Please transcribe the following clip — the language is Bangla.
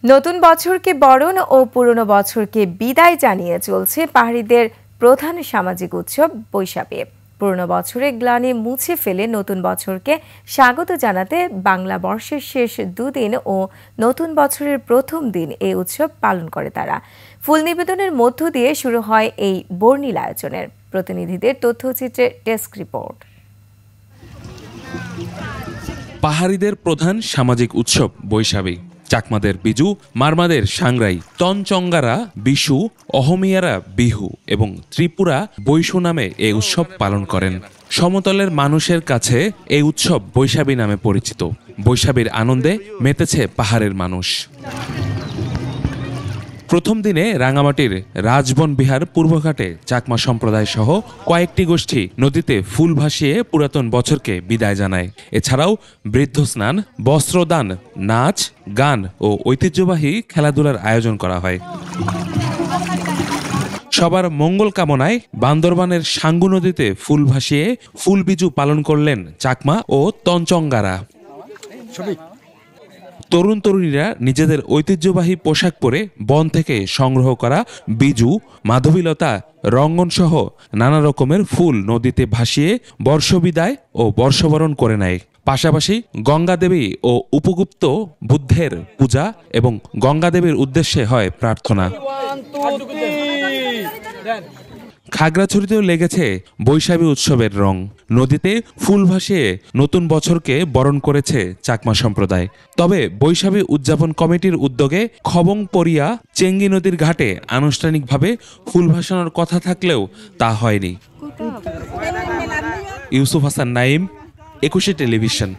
নতুন বছরকে বরণ ও পুরনো বছরকে বিদায় জানিয়ে চলছে পাহাড়িদের প্রধান সামাজিক উৎসব বৈশাখী। পুরনো বছরের গ্লানি মুছে ফেলে নতুন বছরকে স্বাগত জানাতে বাংলা বর্ষের শেষ দুদিন ও নতুন বছরের প্রথম দিন এই উৎসব পালন করে তারা। ফুল নিবেদনের মধ্য দিয়ে শুরু হয় এই বর্ণিল আয়োজনের। প্রতিনিধিদের তথ্যচিত্রে ডেস্ক রিপোর্ট। পাহাড়িদের প্রধান সামাজিক উৎসব বৈশাখী। চাকমাদের বিজু, মারমাদের সাংরাই, তনচঙ্গারা বিশু, অহমিয়ারা বিহু এবং ত্রিপুরা বৈশু নামে এই উৎসব পালন করেন। সমতলের মানুষের কাছে এই উৎসব বৈশাখী নামে পরিচিত। বৈশাখীর আনন্দে মেতেছে পাহাড়ের মানুষ। প্রথম দিনে রাঙামাটির রাজবন বিহার পূর্বঘাটে চাকমা সম্প্রদায় সহ কয়েকটি গোষ্ঠী নদীতে ফুল ভাসিয়ে পুরাতন বছরকে বিদায় জানায়। এছাড়াও বৃদ্ধ স্নান, বস্ত্রদান, নাচ, গান ও ঐতিহ্যবাহী খেলাধুলার আয়োজন করা হয়। সবার মঙ্গল কামনায় বান্দরবানের সাঙ্গু নদীতে ফুল ভাসিয়ে ফুল বিজু পালন করলেন চাকমা ও তনচঙ্গারা। তরুণ তরুণীরা নিজেদের ঐতিহ্যবাহী পোশাক পরে বন থেকে সংগ্রহ করা বিজু, মাধবীলতা, রঙ্গন সহ নানা রকমের ফুল নদীতে ভাসিয়ে বর্ষবিদায় ও বর্ষবরণ করে নেয়। পাশাপাশি গঙ্গাদেবী ও উপগুপ্ত বুদ্ধের পূজা এবং গঙ্গাদেবীর উদ্দেশ্যে হয় প্রার্থনা। খাগড়াছড়িতেও লেগেছে বৈশাখী উৎসবের রং। নদীতে ফুল ভাসিয়ে নতুন বছরকে বরণ করেছে চাকমা সম্প্রদায়। তবে বৈশাখী উদযাপন কমিটির উদ্যোগে খবংপরিয়া চেঙ্গি নদীর ঘাটে আনুষ্ঠানিকভাবে ফুল ভাসানোর কথা থাকলেও তা হয়নি। ইউসুফ হাসান নাইম, 21 টেলিভিশন।